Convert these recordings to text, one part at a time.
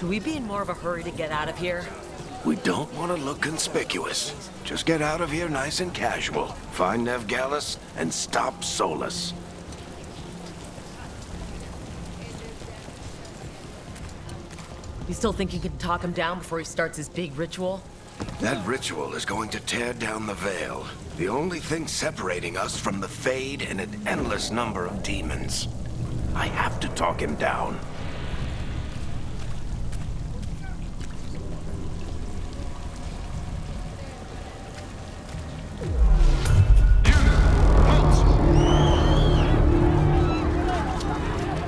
Should we be in more of a hurry to get out of here? We don't want to look conspicuous. Just get out of here nice and casual. Find Nev Gallus and stop Solus. You still think you can talk him down before he starts his big ritual? That ritual is going to tear down the Veil. The only thing separating us from the Fade and an endless number of demons. I have to talk him down.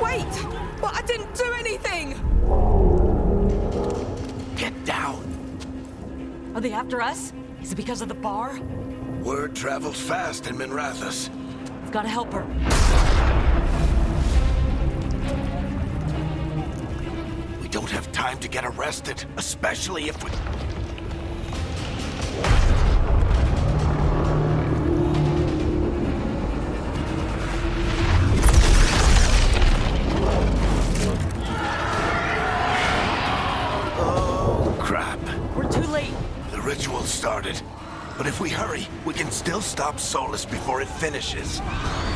Wait! But I didn't do anything! Get down. Are they after us? Is it because of the bar? Word travels fast in Minrathous. We've got to help her. We don't have time to get arrested, especially if we... Oh, crap. We're too late. The ritual started. But if we hurry, we can still stop Solus before it finishes.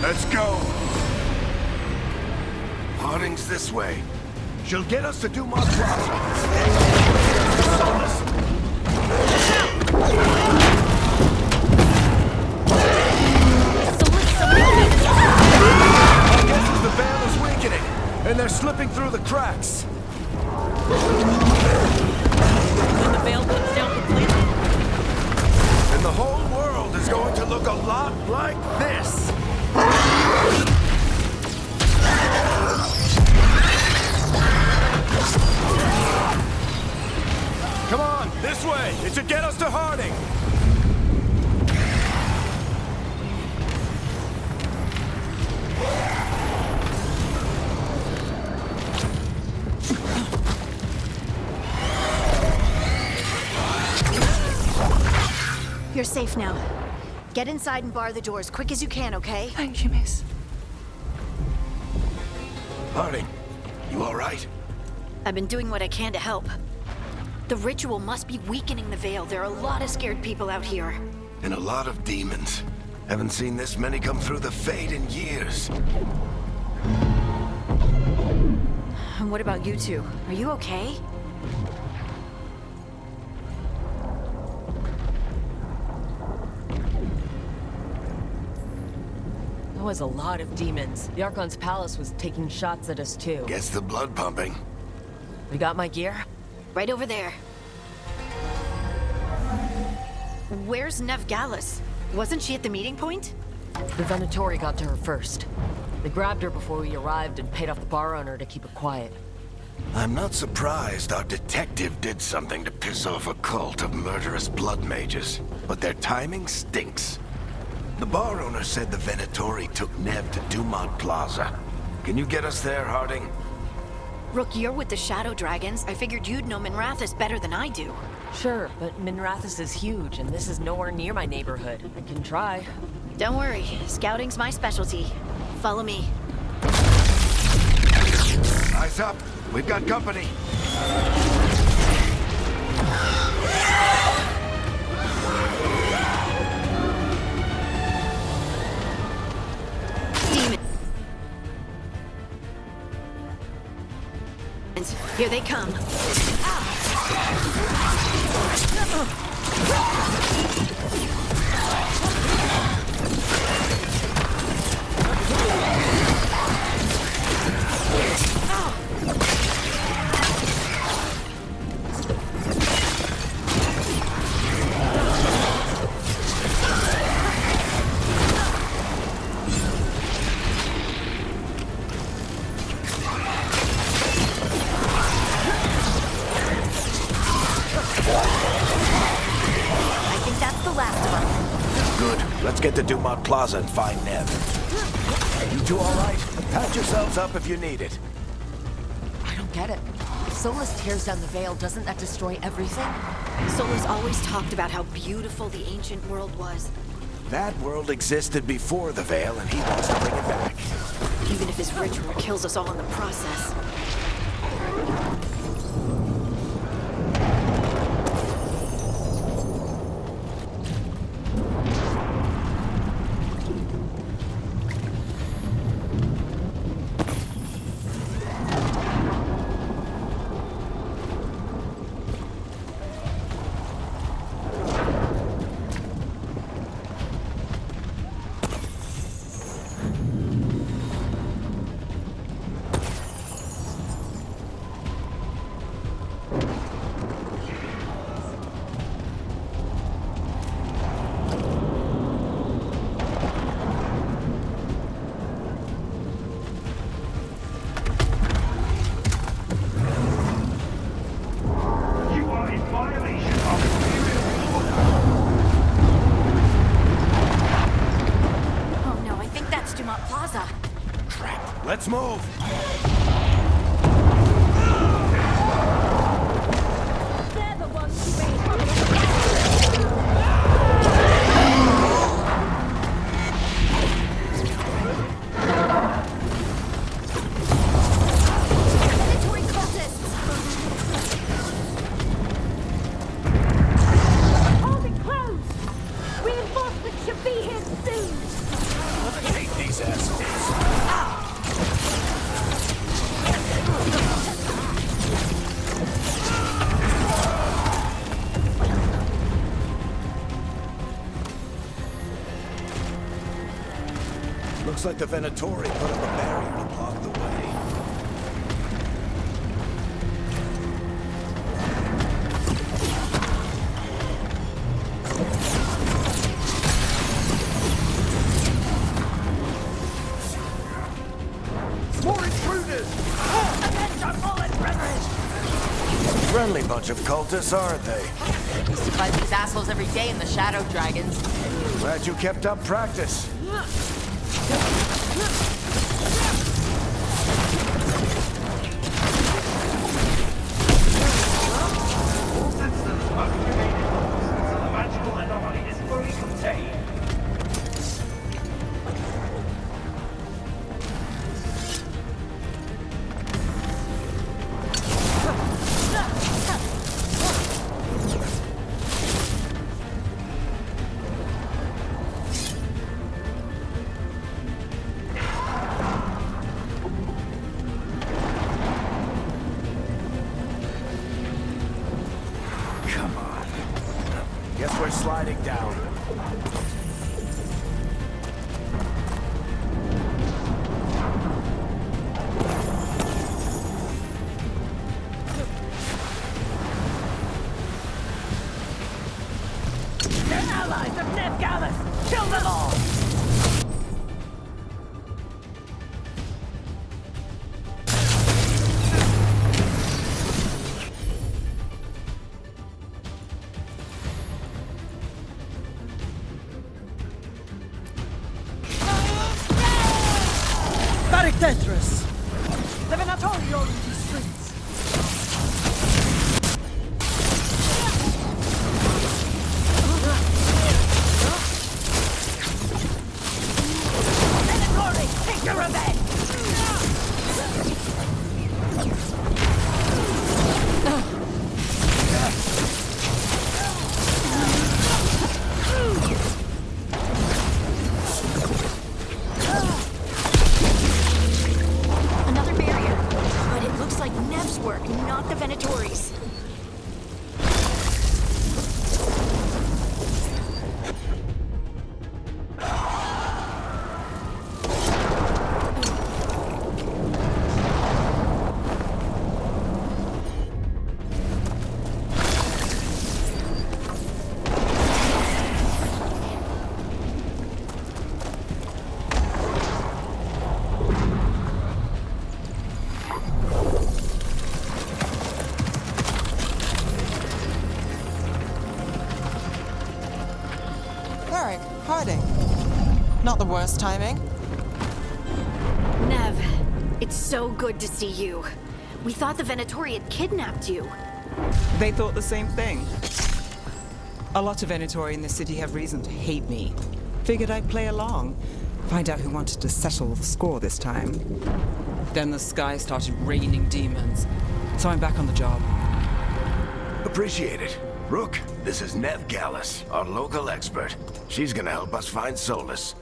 Let's go! Harding's this way. She'll get us to Dumont Plaza. Solus! My guess is the Veil is weakening, and they're slipping through the cracks. When the veil comes down completely, And the whole world is going to look a lot like this. Come on, this way. It should get us to Harding. You're safe now. Get inside and bar the door as quick as you can, okay? Thank you, miss. Harding, you all right? I've been doing what I can to help. The ritual must be weakening the Veil. There are a lot of scared people out here. And a lot of demons. Haven't seen this many come through the Fade in years. And what about you two? Are you okay? that was a lot of demons. The Archon's palace was taking shots at us too. Gets the blood pumping. We got my gear? Right over there. Where's Nev Gallus? Wasn't she at the meeting point? The Venatori got to her first. They grabbed her before we arrived and paid off the bar owner to keep it quiet. I'm not surprised our detective did something to piss off a cult of murderous blood mages, but their timing stinks. The bar owner said the Venatori took Nev to Dumont Plaza. Can you get us there, Harding? Rook, you're with the Shadow Dragons. I figured you'd know Minrathous better than I do. Sure, but Minrathous is huge, and this is nowhere near my neighborhood. I can try. Don't worry, scouting's my specialty. Follow me. Eyes up. We've got company. Demons. Here they come. Let's get to Dumont Plaza and find Nev. You two all right? Patch yourselves up if you need it. I don't get it. If Solus tears down the Veil, doesn't that destroy everything? Solus always talked about how beautiful the ancient world was. That world existed before the Veil, and he wants to bring it back. Even if his ritual kills us all in the process. Dumont Plaza. Crap. Let's move. They're the ones who made trouble. Predatory cultists! Hold it close! Reinforcements should be here soon! I hate these assholes. Looks like the Venatori put up a barrier to block the way. More intruders! Friendly bunch of cultists, aren't they? Used to fight these assholes every day in the Shadow Dragons. Glad you kept up practice. All systems must remain in focus until the magical anomaly is fully contained. Come on. Guess we're sliding down. They're allies of Ned Gallus! Kill them all! Tetris! The Venatori on these streets! Venatori, take your revenge! Another barrier. But it looks like Nev's work, not the Venatori's. Alright, hiding. Not the worst timing. Nev, it's so good to see you. We thought the Venatori had kidnapped you. They thought the same thing. A lot of Venatori in this city have reason to hate me. Figured I'd play along, find out who wanted to settle the score this time. Then the sky started raining demons, so I'm back on the job. Appreciate it. Rook, this is Nev Gallus, our local expert. She's gonna help us find solace.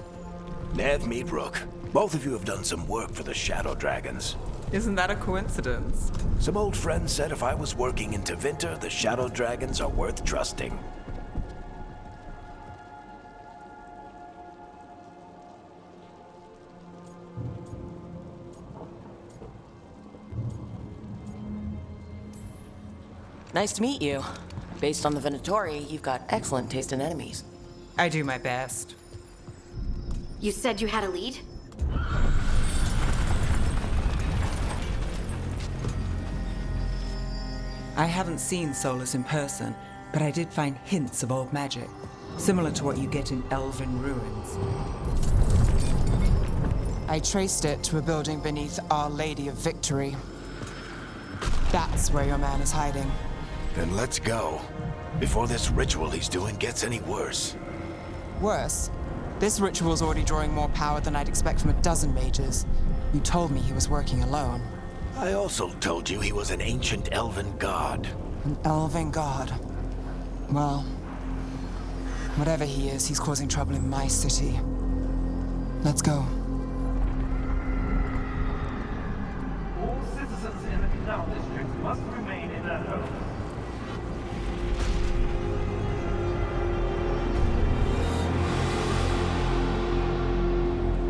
Nev, meet Rook. Both of you have done some work for the Shadow Dragons. Isn't that a coincidence? Some old friends said if I was working in Tevinter, the Shadow Dragons are worth trusting. Nice to meet you. Based on the Venatori, you've got excellent taste in enemies. I do my best. You said you had a lead? I haven't seen Solus in person, but I did find hints of old magic, similar to what you get in elven ruins. I traced it to a building beneath Our Lady of Victory. That's where your man is hiding. Then let's go. Before this ritual he's doing gets any worse. Worse, this ritual's already drawing more power than I'd expect from a dozen mages. You told me he was working alone. I also told you he was an ancient elven god. An elven god. Well, whatever he is, he's causing trouble in my city. Let's go. All citizens in the canal district must remain in their homes.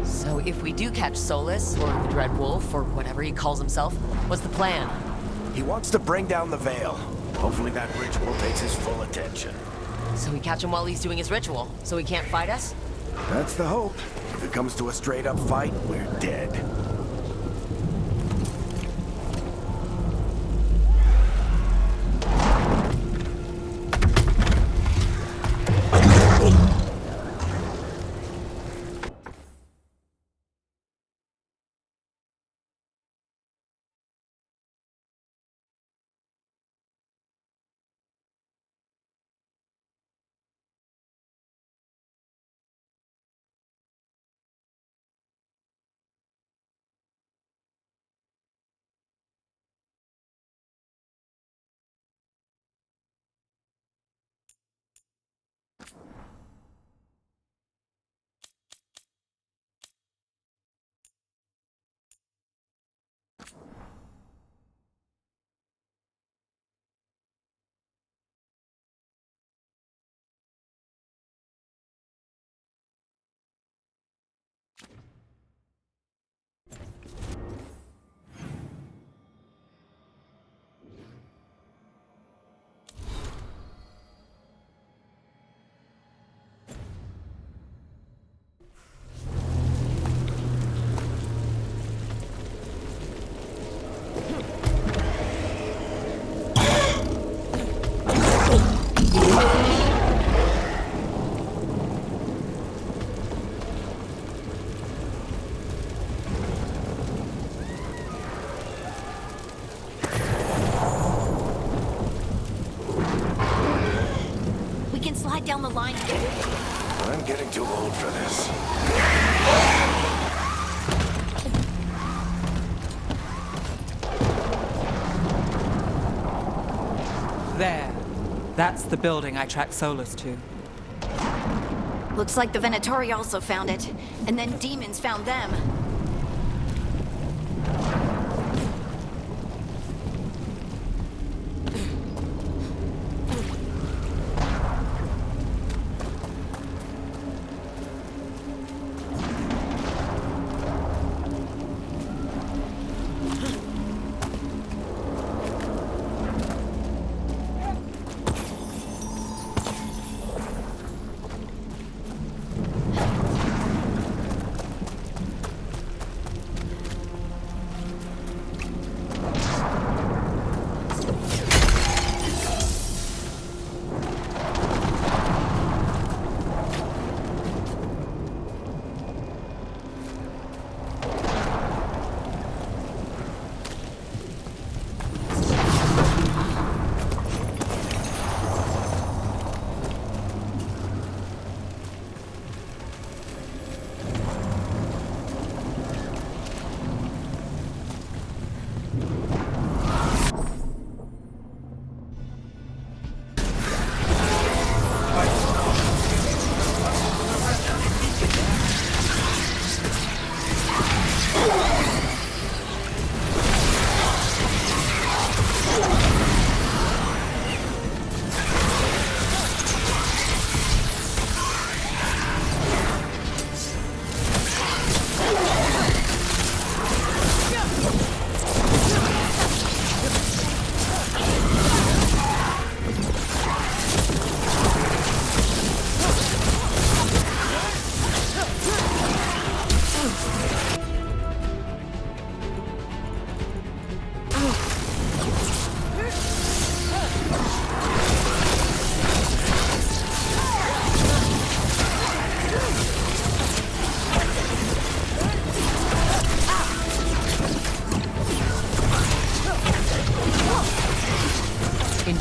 So if we do catch Solus, or the Dread Wolf, or whatever he calls himself, what's the plan? He wants to bring down the Veil. Hopefully that ritual takes his full attention. So we catch him while he's doing his ritual, so he can't fight us? That's the hope. If it comes to a straight-up fight, we're dead. We can slide down the line and get it. I'm getting too old for this. There. That's the building I tracked Solus to. Looks like the Venatori also found it, and then demons found them.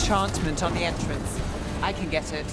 enchantment on the entrance. I can get it.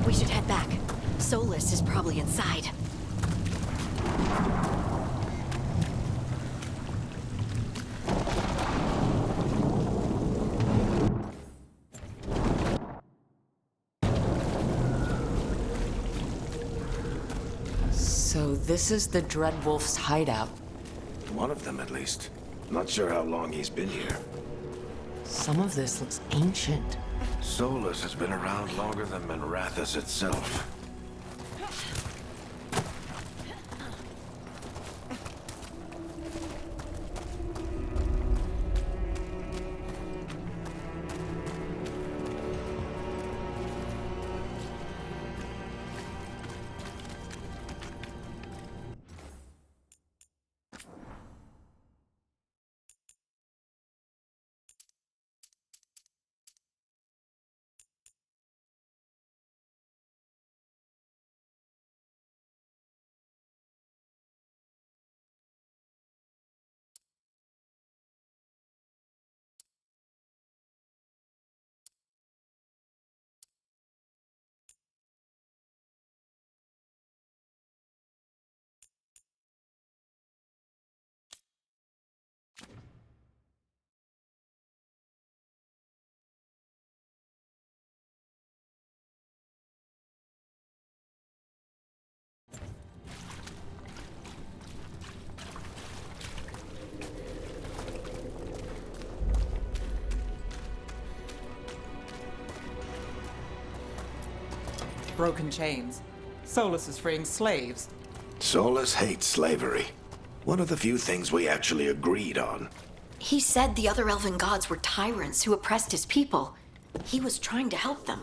We should head back. Solus is probably inside. So this is the Dreadwolf's hideout. One of them, at least. Not sure how long he's been here. Some of this looks ancient. Solus has been around longer than Manrathus itself. Broken chains. Solus is freeing slaves. Solus hates slavery. One of the few things we actually agreed on. He said the other elven gods were tyrants who oppressed his people. He was trying to help them.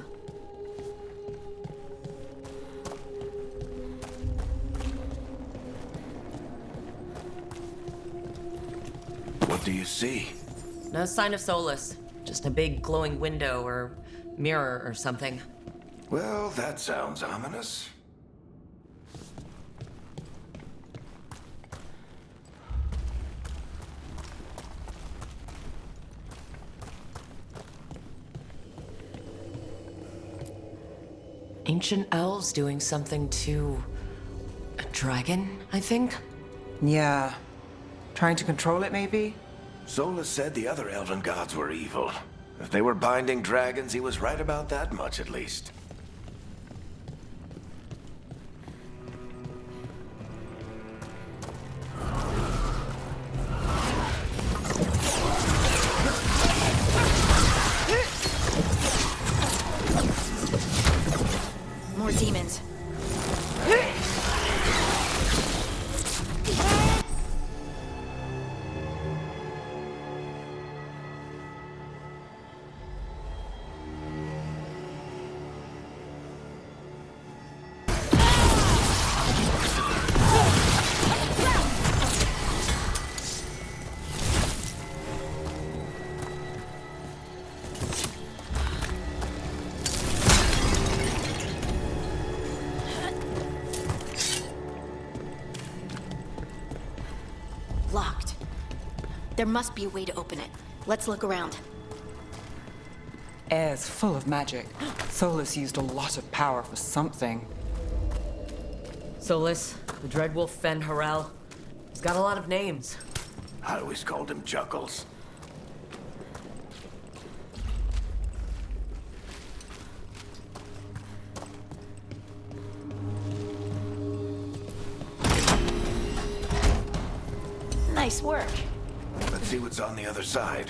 What do you see? No sign of Solus. Just a big glowing window or mirror or something. Well, that sounds ominous. Ancient elves doing something to a dragon, I think? Yeah. Trying to control it, maybe? Solus said the other elven gods were evil. If they were binding dragons, he was right about that much, at least. More demons. Locked. There must be a way to open it. Let's look around. Air's full of magic. Solus used a lot of power for something. Solus, the Dreadwolf Fen Harel. He's got a lot of names. I always called him Chuckles. Nice work. Let's see what's on the other side.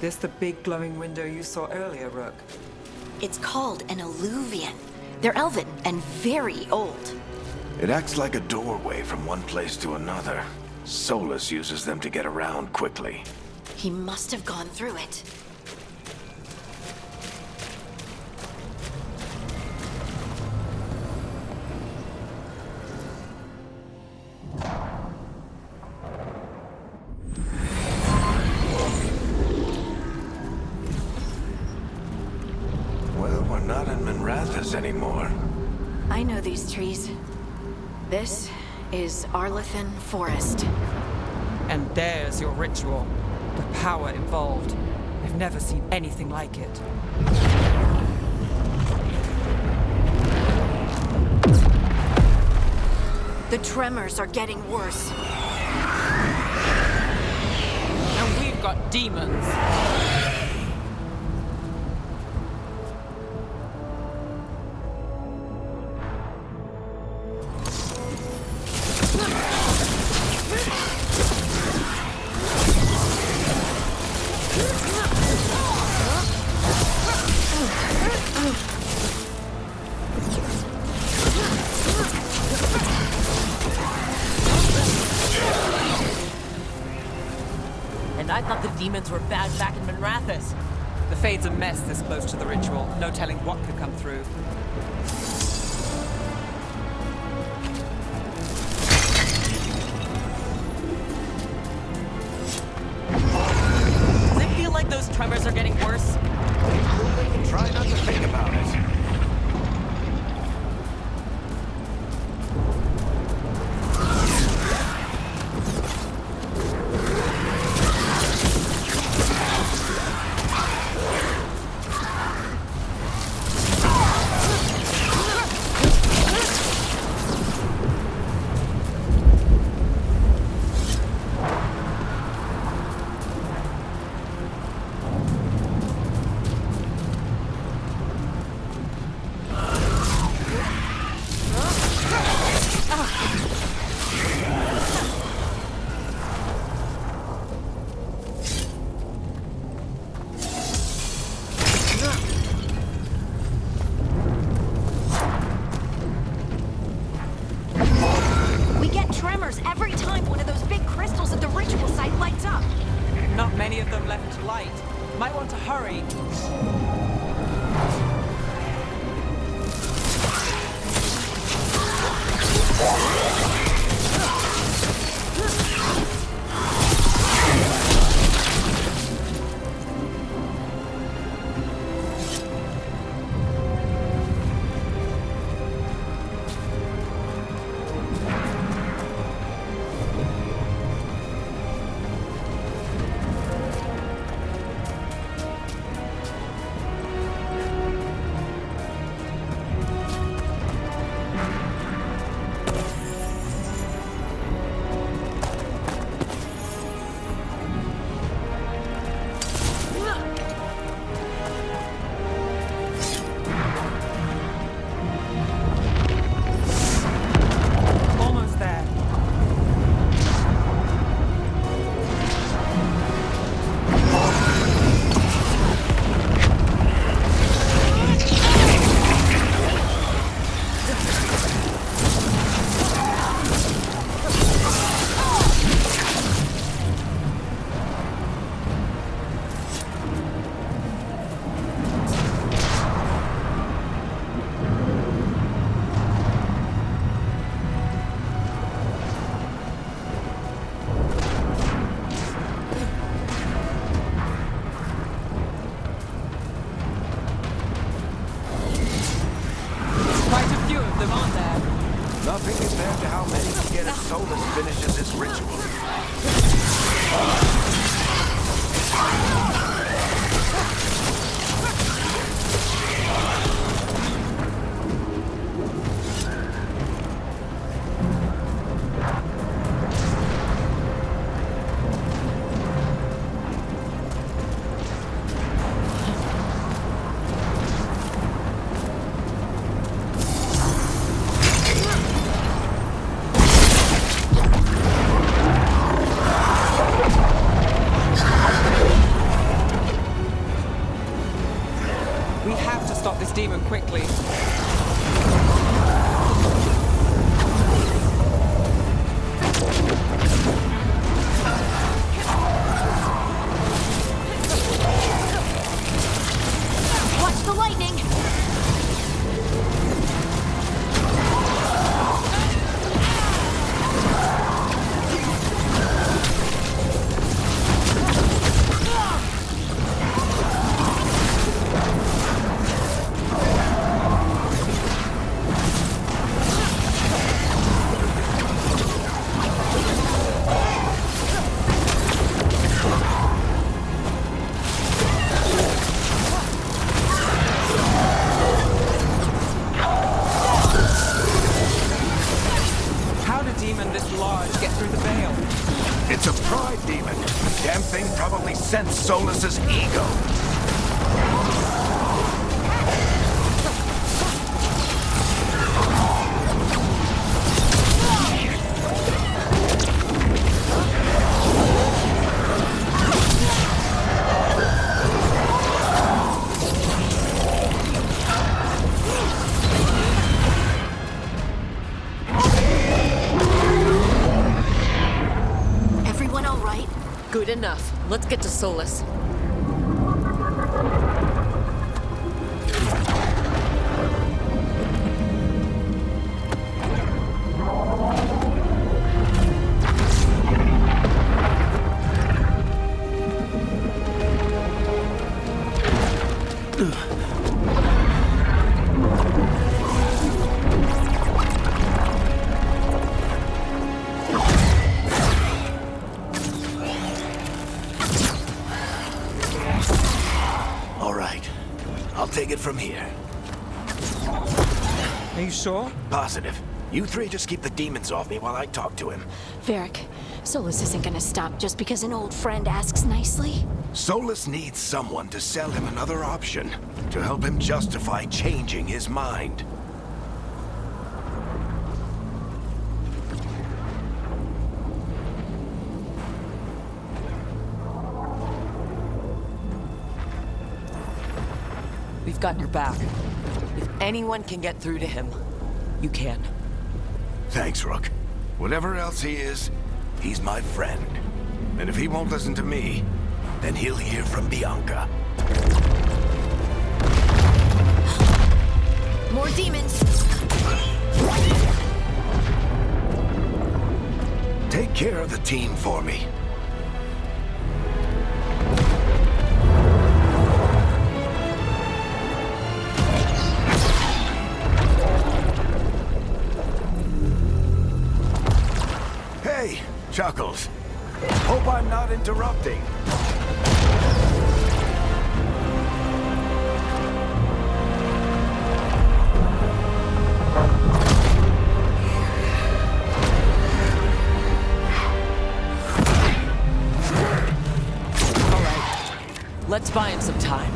This the big glowing window you saw earlier, Rook? It's called an alluvian. They're elven and very old. It acts like a doorway from one place to another. Solus uses them to get around quickly. He must have gone through it. Well, we're not in Minrathous anymore. I know these trees. This is Arlethan Forest. And there's your ritual. The power involved. I've never seen anything like it. The tremors are getting worse. And we've got demons. And I thought the demons were bad back in Minrathous. The Fade's a mess this close to the ritual. No telling what could come through. Does it feel like those tremors are getting worse? Try not to think about it. We get tremors every time one of those big crystals at the ritual site lights up. Not many of them left to light. Might want to hurry. them, aren't there? Nothing compared to how many we get as Solus finishes his ritual. We have to stop this demon quickly. Watch the lightning! How did a demon this large get through the veil? It's a pride demon. The damn thing probably sensed Solus's ego. Everyone all right? Good enough. Let's get to Solus. All right. I'll take it from here. Are you sure? Positive. You three just keep the demons off me while I talk to him. Varric, Solus isn't gonna stop just because an old friend asks nicely. Solus needs someone to sell him another option, to help him justify changing his mind. We've got your back. If anyone can get through to him, you can. Thanks, Rook. Whatever else he is, he's my friend. And if he won't listen to me, then he'll hear from Bianca. More demons! Take care of the team for me. Hey, Chuckles. Hope I'm not interrupting. All right. Let's buy him some time.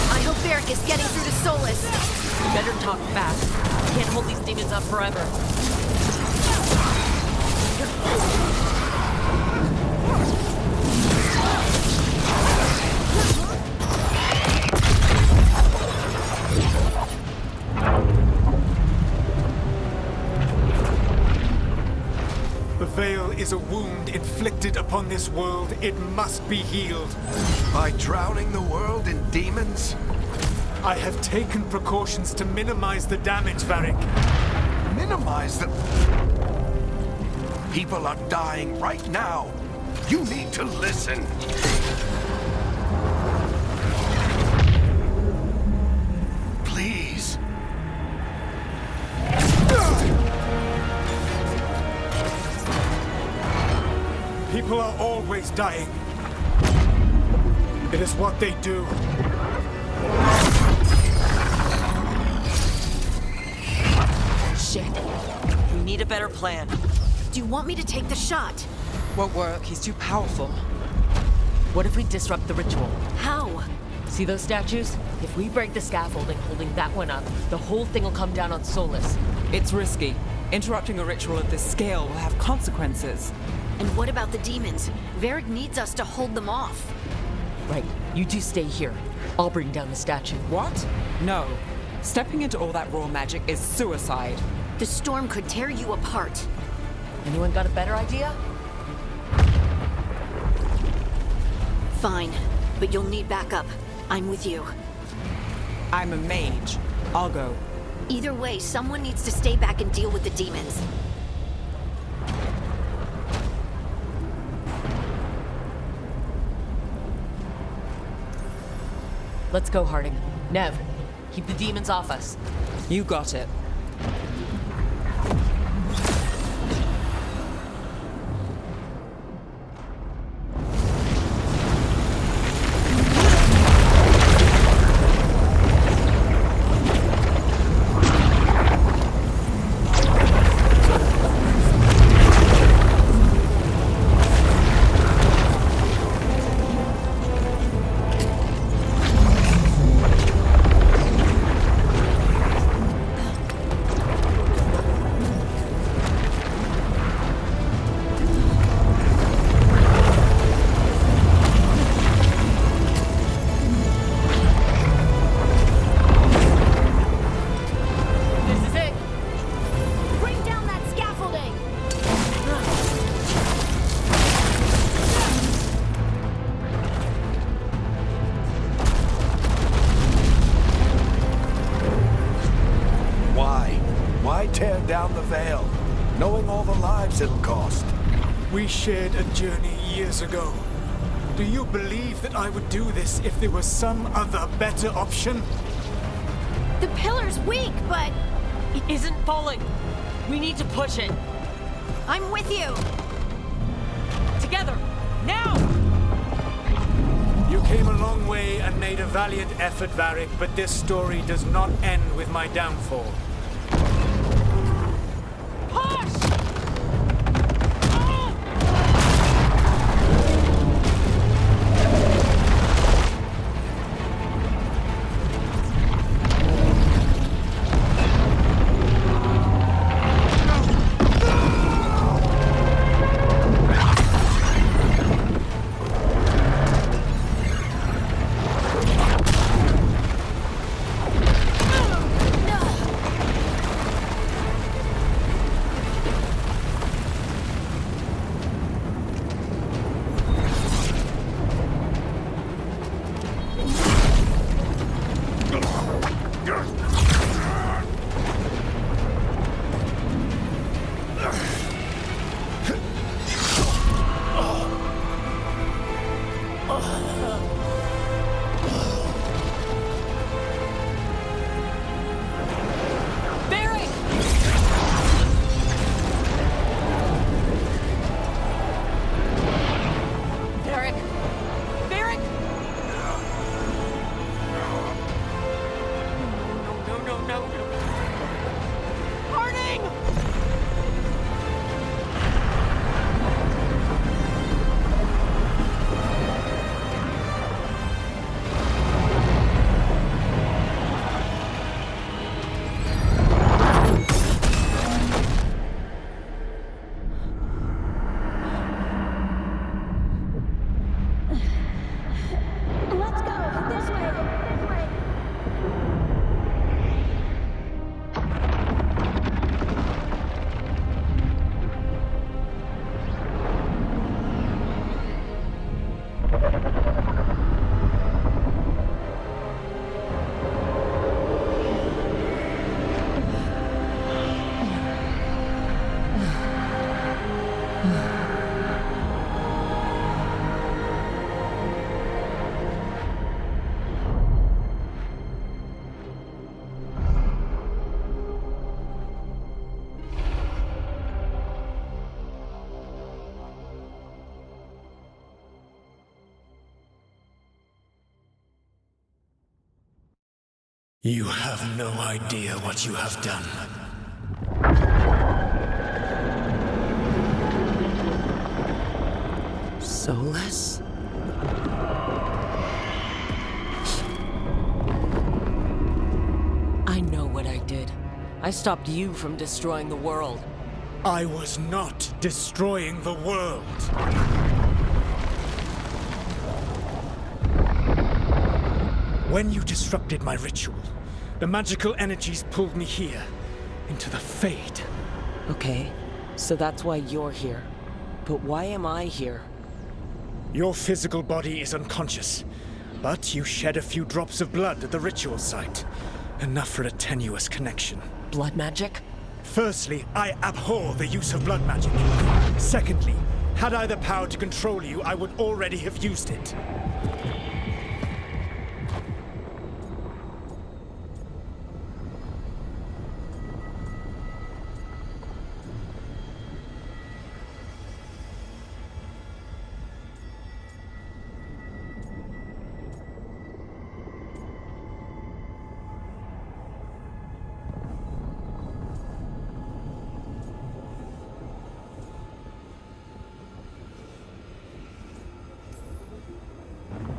I hope Varric is getting through to Solus. You better talk fast. Can't hold these demons up forever. The veil is a wound inflicted upon this world. It must be healed. By drowning the world in demons? I have taken precautions to minimize the damage, Varric. Minimize the... People are dying right now. You need to listen. are always dying. It is what they do. Shit. We need a better plan. Do you want me to take the shot? Won't work. He's too powerful. What if we disrupt the ritual? How? See those statues? If we break the scaffolding holding that one up, the whole thing will come down on Solus. It's risky. Interrupting a ritual of this scale will have consequences. And what about the demons? Varric needs us to hold them off. Right. You two stay here. I'll bring down the statue. What? No. Stepping into all that raw magic is suicide. The storm could tear you apart. Anyone got a better idea? Fine, but you'll need backup. I'm with you. I'm a mage. I'll go. Either way, someone needs to stay back and deal with the demons. Let's go, Harding. Nev, keep the demons off us. You got it. Tear down the Veil, knowing all the lives it'll cost. We shared a journey years ago. Do you believe that I would do this if there was some other better option? The pillar's weak, but It isn't falling. We need to push it. I'm with you. Together. Now! You came a long way and made a valiant effort, Varric, but this story does not end with my downfall. Let's go! This way! This way! You have no idea what you have done. Soulless? I know what I did. I stopped you from destroying the world. I was not destroying the world. When you disrupted my ritual, the magical energies pulled me here, into the Fade. Okay, so that's why you're here. But why am I here? Your physical body is unconscious, but you shed a few drops of blood at the ritual site. Enough for a tenuous connection. Blood magic? Firstly, I abhor the use of blood magic. Secondly, had I the power to control you, I would already have used it.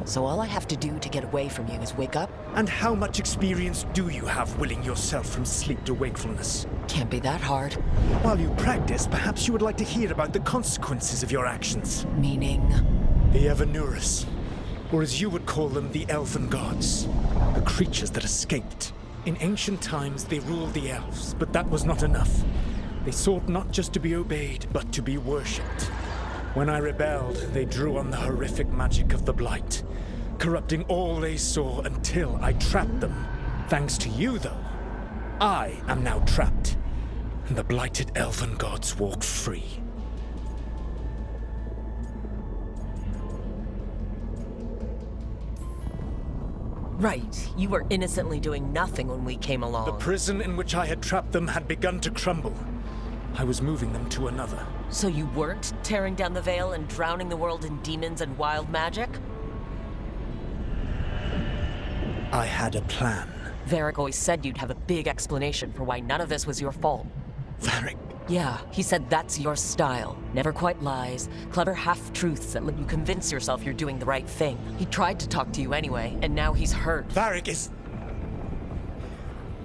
So all I have to do to get away from you is wake up? And how much experience do you have willing yourself from sleep to wakefulness? Can't be that hard. While you practice, perhaps you would like to hear about the consequences of your actions. Meaning? The Evanurus, or as you would call them, the Elven Gods. The creatures that escaped. In ancient times, they ruled the elves, but that was not enough. They sought not just to be obeyed, but to be worshipped. When I rebelled, they drew on the horrific magic of the Blight, corrupting all they saw until I trapped them. Thanks to you, though, I am now trapped, and the blighted Elven Gods walk free. Right, you were innocently doing nothing when we came along. The prison in which I had trapped them had begun to crumble. I was moving them to another. So you weren't tearing down the Veil and drowning the world in demons and wild magic? I had a plan. Varric always said you'd have a big explanation for why none of this was your fault. Varric? Yeah, he said that's your style. Never quite lies, clever half-truths that let you convince yourself you're doing the right thing. He tried to talk to you anyway, and now he's hurt. Varric is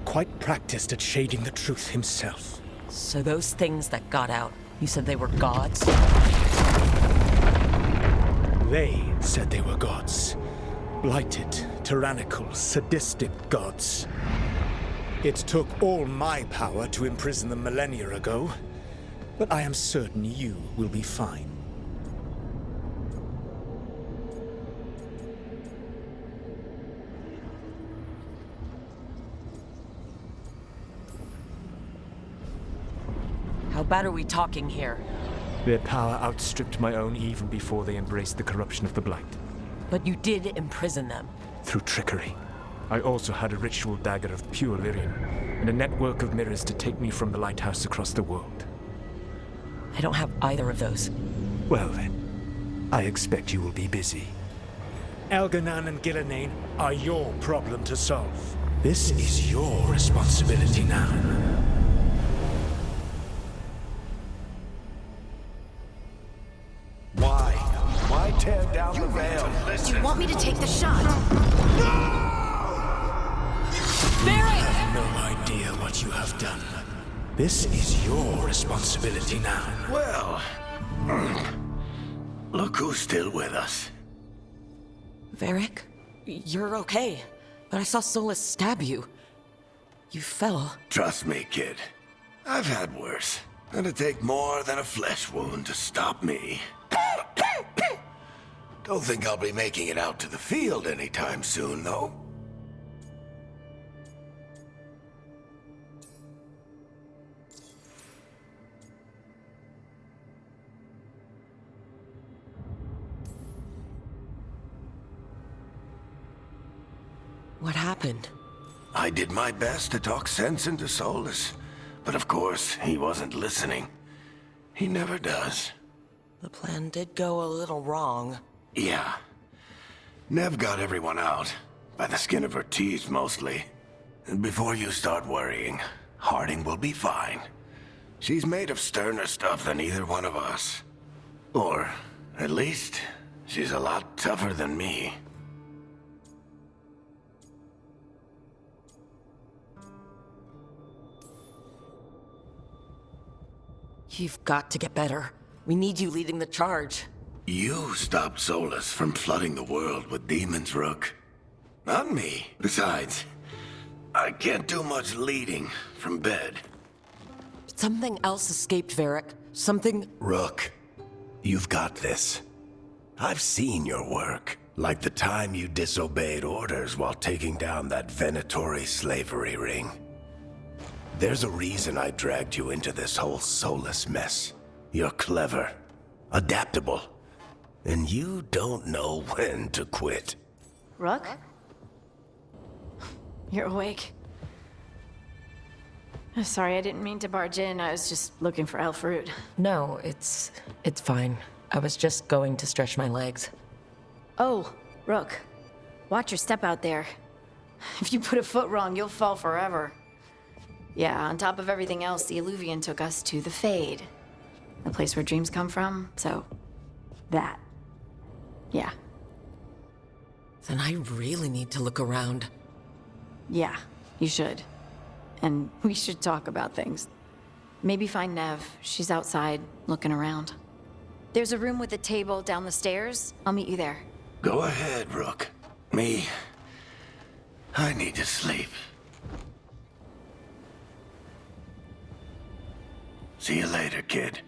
quite practiced at shading the truth himself. So those things that got out, you said they were gods? They said they were gods. Blighted, tyrannical, sadistic gods. It took all my power to imprison them millennia ago, but I am certain you will be fine. How bad are we talking here? Their power outstripped my own even before they embraced the corruption of the Blight. But you did imprison them. Through trickery. I also had a ritual dagger of pure lyrium, and a network of mirrors to take me from the lighthouse across the world. I don't have either of those. Well then, I expect you will be busy. Elganan and Gillenane are your problem to solve. This is your responsibility now. Why tear down the veil? Do you want me to take the shot? No idea what you have done. This is your responsibility now. Well, look who's still with us. Varric, you're okay. But I saw Solus stab you. You fell. Trust me, kid. I've had worse. It'd take more than a flesh wound to stop me. Don't think I'll be making it out to the field anytime soon, though. What happened? I did my best to talk sense into Solus, but of course, he wasn't listening. He never does. The plan did go a little wrong. Yeah. Nev got everyone out. By the skin of her teeth, mostly. Before you start worrying, Harding will be fine. She's made of sterner stuff than either one of us. Or, at least, she's a lot tougher than me. You've got to get better. We need you leading the charge. You stopped Solus from flooding the world with demons, Rook. Not me. Besides, I can't do much leading from bed. Something else escaped, Varric. Something... Rook, you've got this. I've seen your work. Like the time you disobeyed orders while taking down that Venatori slavery ring. There's a reason I dragged you into this whole Solus mess. You're clever, adaptable, and you don't know when to quit. Rook? You're awake. Sorry, I didn't mean to barge in. I was just looking for elf fruit. No, it's fine. I was just going to stretch my legs. Oh, Rook. Watch your step out there. If you put a foot wrong, you'll fall forever. Yeah, on top of everything else, the Illuvian took us to the Fade. The place where dreams come from, so... that. Yeah. Then I really need to look around. Yeah, you should. And we should talk about things. Maybe find Nev. She's outside, looking around. There's a room with a table down the stairs. I'll meet you there. Go ahead, Rook. Me, I need to sleep. See you later, kid.